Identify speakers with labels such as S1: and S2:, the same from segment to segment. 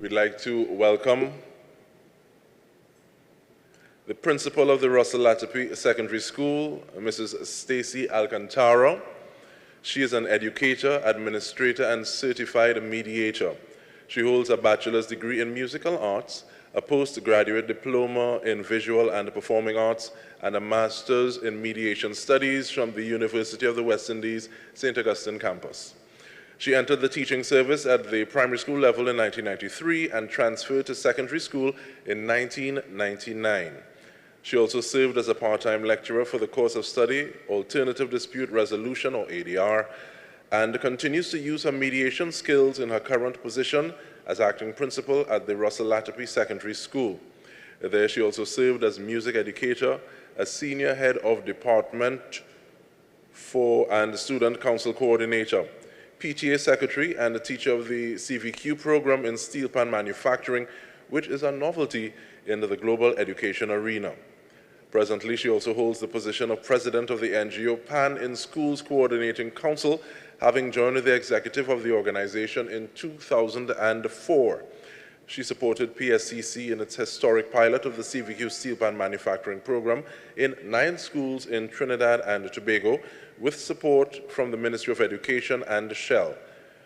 S1: We'd like to welcome the principal of the Russell Latapy Secondary School, Mrs. Stacy Alcantara. She is an educator, administrator, and certified mediator. She holds a bachelor's degree in musical arts, a postgraduate diploma in visual and performing arts, and a master's in mediation studies from the University of the West Indies, St. Augustine campus. She entered the teaching service at the primary school level in 1993 and transferred to secondary school in 1999. She also served as a part-time lecturer for the course of study, Alternative Dispute Resolution, or ADR, and continues to use her mediation skills in her current position as acting principal at the Russell Latapy Secondary School. There she also served as music educator, as senior head of department and student council coordinator, PTA secretary, and a teacher of the CVQ program in steel pan manufacturing, which is a novelty in the global education arena. Presently, she also holds the position of president of the NGO Pan in Schools Coordinating Council, having joined the executive of the organization in 2004. She supported PSCC in its historic pilot of the CVQ steel pan manufacturing program in 9 schools in Trinidad and Tobago, with support from the Ministry of Education and Shell.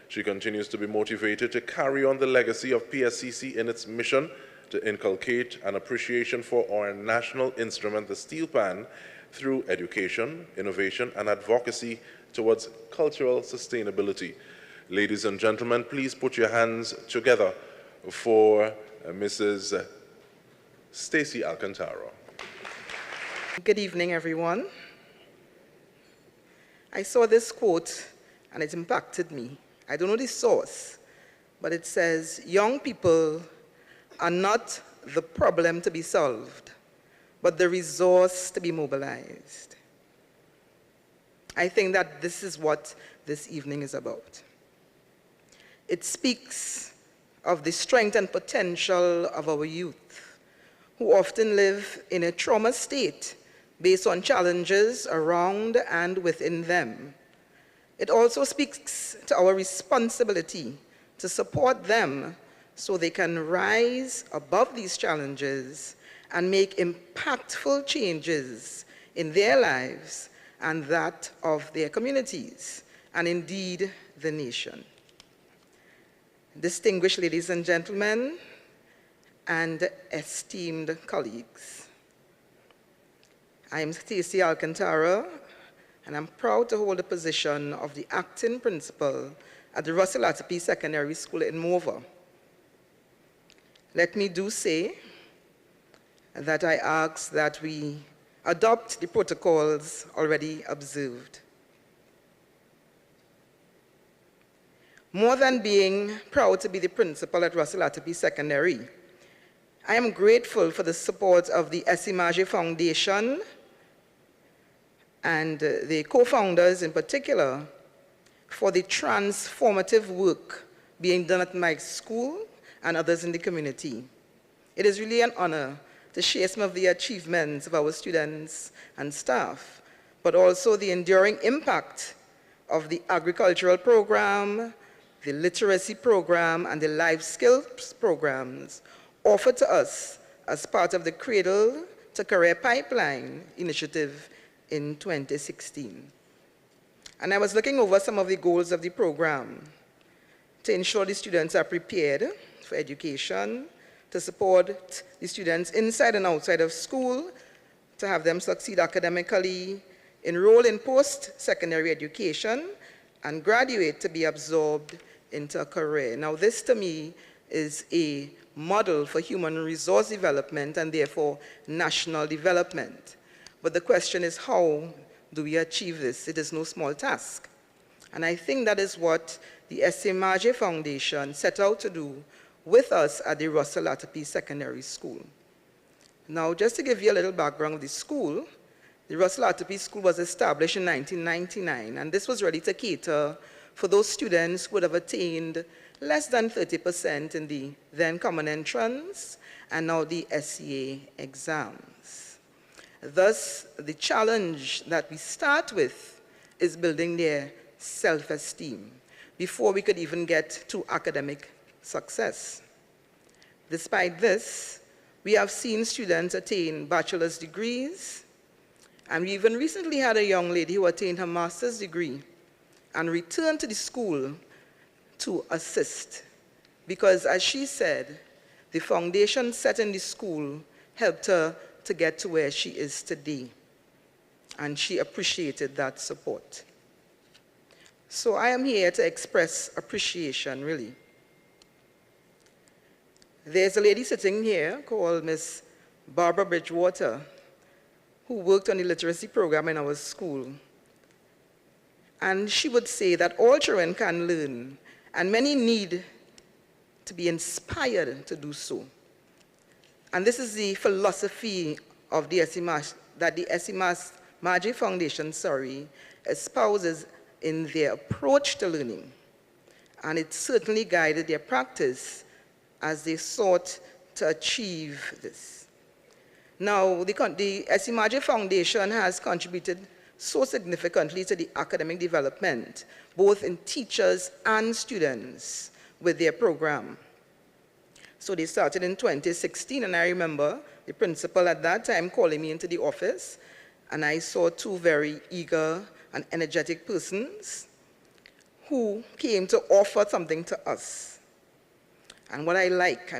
S1: She continues to be motivated to carry on the legacy of PSCC in its mission to inculcate an appreciation for our national instrument, the steel pan, through education, innovation, and advocacy towards cultural sustainability. Ladies and gentlemen, please put your hands together for Mrs. Stacy Alcantara.
S2: Good evening, everyone. I saw this quote and it impacted me. I don't know the source, but it says, "Young people are not the problem to be solved, but the resource to be mobilized." I think that this is what this evening is about. It speaks of the strength and potential of our youth, who often live in a trauma state based on challenges around and within them. It also speaks to our responsibility to support them so they can rise above these challenges and make impactful changes in their lives and that of their communities, and indeed the nation. Distinguished ladies and gentlemen, and esteemed colleagues, I am Stacy Alcantara, and I'm proud to hold the position of the acting principal at the Russell Latapy Secondary School in Mova. Let me do say that I ask that we adopt the protocols already observed. More than being proud to be the principal at Russell Latapy Secondary, I am grateful for the support of the Esimage Foundation and the co-founders in particular for the transformative work being done at my school and others in the community. It is really an honor to share some of the achievements of our students and staff, but also the enduring impact of the agricultural program, the literacy program, and the life skills programs offered to us as part of the Cradle to Career Pipeline initiative in 2016. And I was looking over some of the goals of the program to ensure the students are prepared for education, to support the students inside and outside of school, to have them succeed academically, enroll in post-secondary education, and graduate to be absorbed into a career. Now, this to me is a model for human resource development and therefore national development. But the question is, how do we achieve this? It is no small task. And I think that is what the Esimage Foundation set out to do with us at the Russell Latapy Secondary School. Now, just to give you a little background of the school, the Russell Latapy School was established in 1999, and this was ready to cater for those students who would have attained less than 30% in the then common entrance and now the SEA exams. Thus, the challenge that we start with is building their self-esteem before we could even get to academic success. Despite this, we have seen students attain bachelor's degrees, and we even recently had a young lady who attained her master's degree and returned to the school to assist. Because as she said, the foundation set in the school helped her to get to where she is today. And she appreciated that support. So I am here to express appreciation, really. There's a lady sitting here called Miss Barbara Bridgewater, who worked on the literacy program in our school. And she would say that all children can learn, and many need to be inspired to do so. And this is the philosophy of the Margie Foundation, espouses in their approach to learning. And it certainly guided their practice as they sought to achieve this. Now, the Margie Foundation has contributed so significantly to the academic development, both in teachers and students, with their program. So they started in 2016, and I remember the principal at that time calling me into the office, and I saw two very eager and energetic persons who came to offer something to us. And what I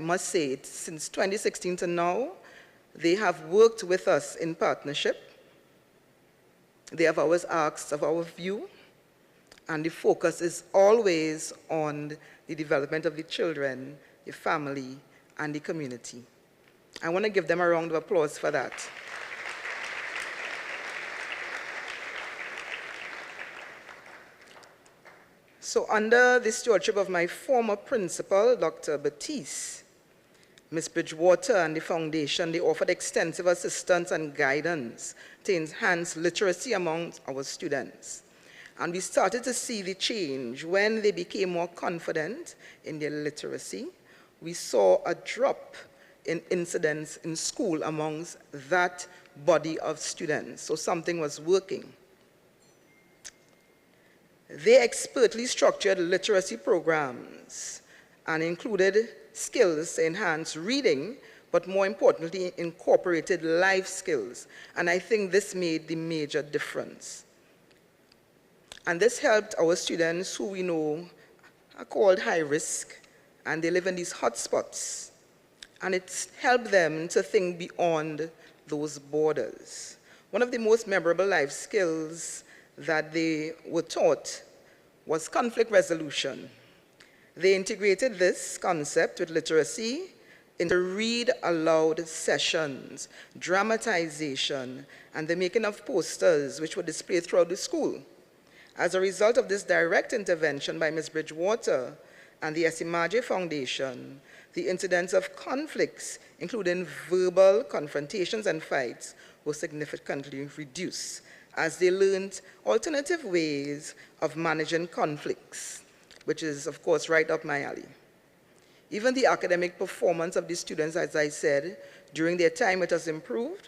S2: must say, since 2016 to now, they have worked with us in partnership. They have always asked of our view, and the focus is always on the development of the children, the family, and the community. I want to give them a round of applause for that. So under the stewardship of my former principal, Dr. Batiste, Ms. Bridgewater and the foundation, they offered extensive assistance and guidance to enhance literacy among our students. And we started to see the change when they became more confident in their literacy. We saw a drop in incidents in school amongst that body of students. So something was working. They expertly structured literacy programs and included skills to enhance reading, but more importantly, incorporated life skills. And I think this made the major difference. And this helped our students, who we know are called high risk, and they live in these hotspots. And it's helped them to think beyond those borders. One of the most memorable life skills that they were taught was conflict resolution. They integrated this concept with literacy into read aloud sessions, dramatization, and the making of posters which were displayed throughout the school. As a result of this direct intervention by Ms. Bridgewater and the Margie Foundation, the incidence of conflicts, including verbal confrontations and fights, were significantly reduced as they learned alternative ways of managing conflicts, which is, of course, right up my alley. Even the academic performance of the students, as I said, during their time it has improved.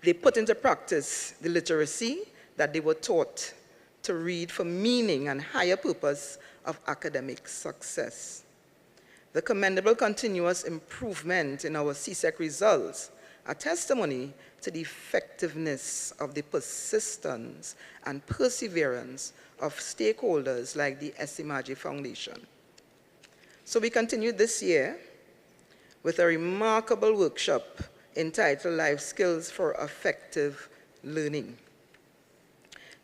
S2: They put into practice the literacy that they were taught to read for meaning and higher purpose of academic success. The commendable continuous improvement in our CSEC results are testimony to the effectiveness of the persistence and perseverance of stakeholders like the Margie Foundation. So we continued this year with a remarkable workshop entitled Life Skills for Effective Learning.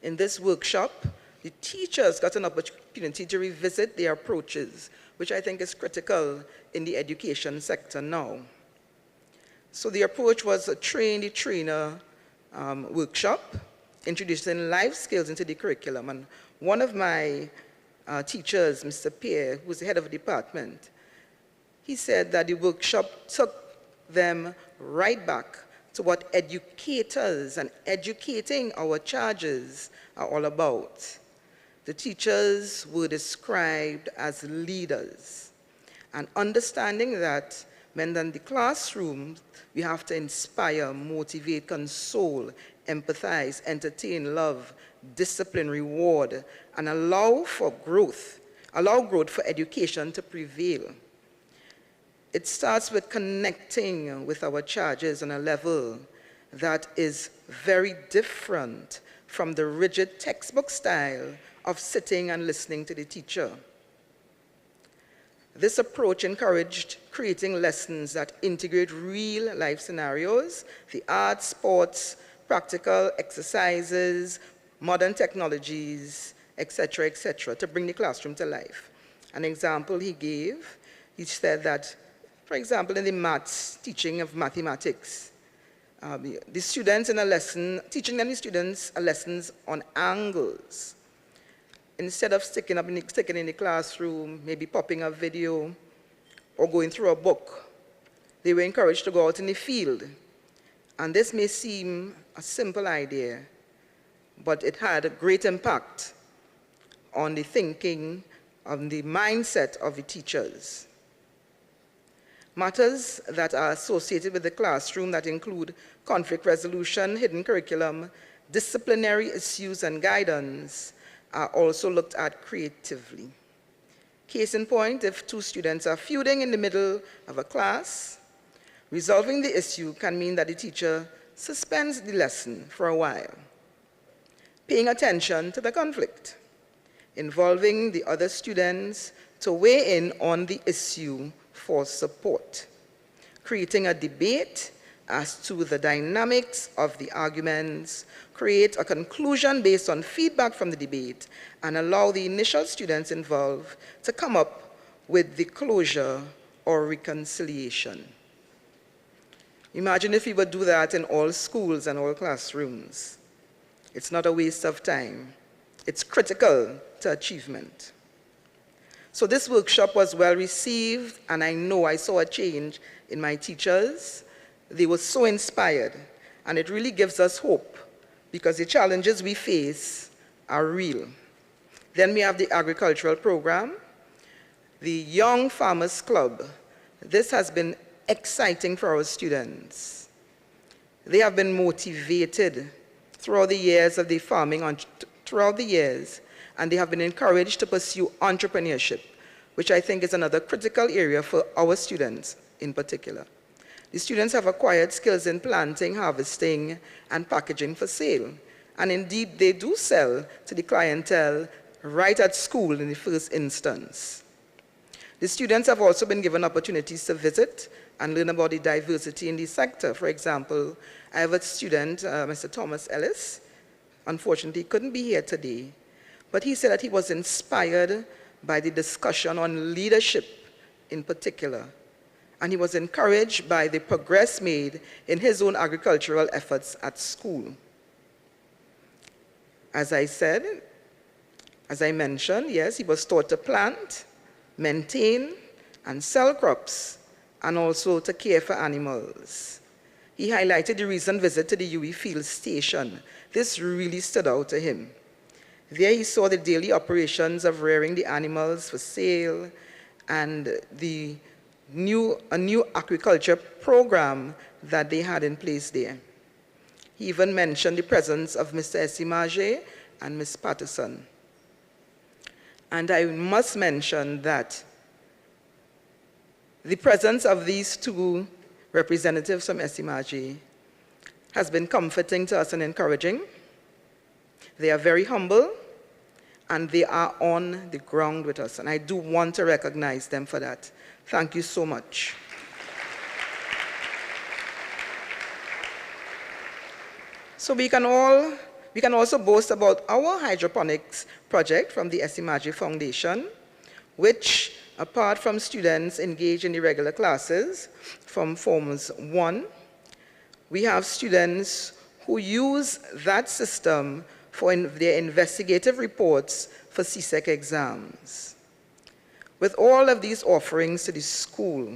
S2: In this workshop, the teachers got an opportunity to revisit their approaches, which I think is critical in the education sector now. So the approach was a train-the-trainer workshop, introducing life skills into the curriculum. And one of my teachers, Mr. Pierre, who's the head of the department, he said that the workshop took them right back to what educators and educating our charges are all about. The teachers were described as leaders, and understanding that when in the classroom, we have to inspire, motivate, console, empathize, entertain, love, discipline, reward, and allow growth for education to prevail. It starts with connecting with our charges on a level that is very different from the rigid textbook style of sitting and listening to the teacher. This approach encouraged creating lessons that integrate real-life scenarios, the arts, sports, practical exercises, modern technologies, etc., to bring the classroom to life. An example he gave, he said that, for example, in the maths, teaching of mathematics, the students in a lesson, teaching them the students lessons on angles. Instead of sticking in the classroom, maybe popping a video or going through a book, they were encouraged to go out in the field. And this may seem a simple idea, but it had a great impact on the thinking, on the mindset of the teachers. Matters that are associated with the classroom that include conflict resolution, hidden curriculum, disciplinary issues, and guidance are also looked at creatively. Case in point, if two students are feuding in the middle of a class, resolving the issue can mean that the teacher suspends the lesson for a while, paying attention to the conflict, involving the other students to weigh in on the issue for support, creating a debate as to the dynamics of the arguments, create a conclusion based on feedback from the debate, and allow the initial students involved to come up with the closure or reconciliation. Imagine if we would do that in all schools and all classrooms. It's not a waste of time. It's critical to achievement. So this workshop was well received, and I know I saw a change in my teachers. They were so inspired, and it really gives us hope because the challenges we face are real. Then we have the agricultural program, the Young Farmers Club. This has been exciting for our students. They have been motivated throughout the years of the farming, and they have been encouraged to pursue entrepreneurship, which I think is another critical area for our students in particular. The students have acquired skills in planting, harvesting, and packaging for sale. And indeed, they do sell to the clientele right at school in the first instance. The students have also been given opportunities to visit and learn about the diversity in the sector. For example, I have a student, Mr. Thomas Ellis. Unfortunately, he couldn't be here today, but he said that he was inspired by the discussion on leadership in particular, and he was encouraged by the progress made in his own agricultural efforts at school. As I mentioned, yes, he was taught to plant, maintain, and sell crops, and also to care for animals. He highlighted the recent visit to the UE field station. This really stood out to him. There he saw the daily operations of rearing the animals for sale and a new aquaculture program that they had in place there. He even mentioned the presence of Mr. Esimage and Ms. Patterson. And I must mention that the presence of these two representatives from Esimage has been comforting to us and encouraging. They are very humble, and they are on the ground with us, and I do want to recognize them for that. Thank you so much. So we can also boast about our hydroponics project from the Esimage Foundation, which, apart from students engaged in the regular classes from Forms 1, we have students who use that system for their investigative reports for CSEC exams. With all of these offerings to the school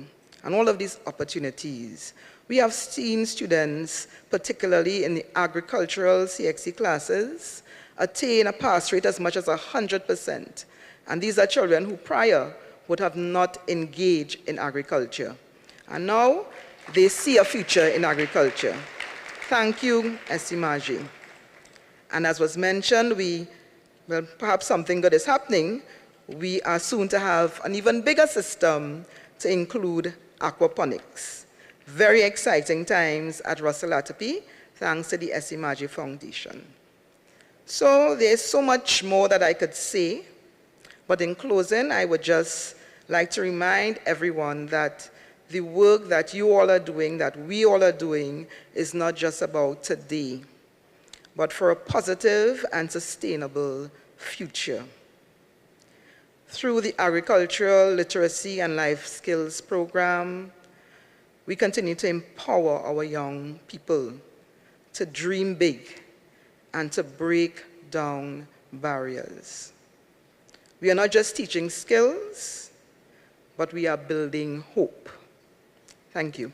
S2: and all of these opportunities, we have seen students, particularly in the agricultural CXC classes, attain a pass rate as much as 100%. And these are children who prior would have not engaged in agriculture. And now they see a future in agriculture. Thank you, Esimage. And as was mentioned, perhaps something good is happening. We are soon to have an even bigger system to include aquaponics. Very exciting times at Latapy, thanks to the Esimaji Foundation. So there's so much more that I could say, but in closing, I would just like to remind everyone that the work that you all are doing, that we all are doing, is not just about today, but for a positive and sustainable future. Through the Agricultural Literacy and Life Skills Program, we continue to empower our young people to dream big and to break down barriers. We are not just teaching skills, but we are building hope. Thank you.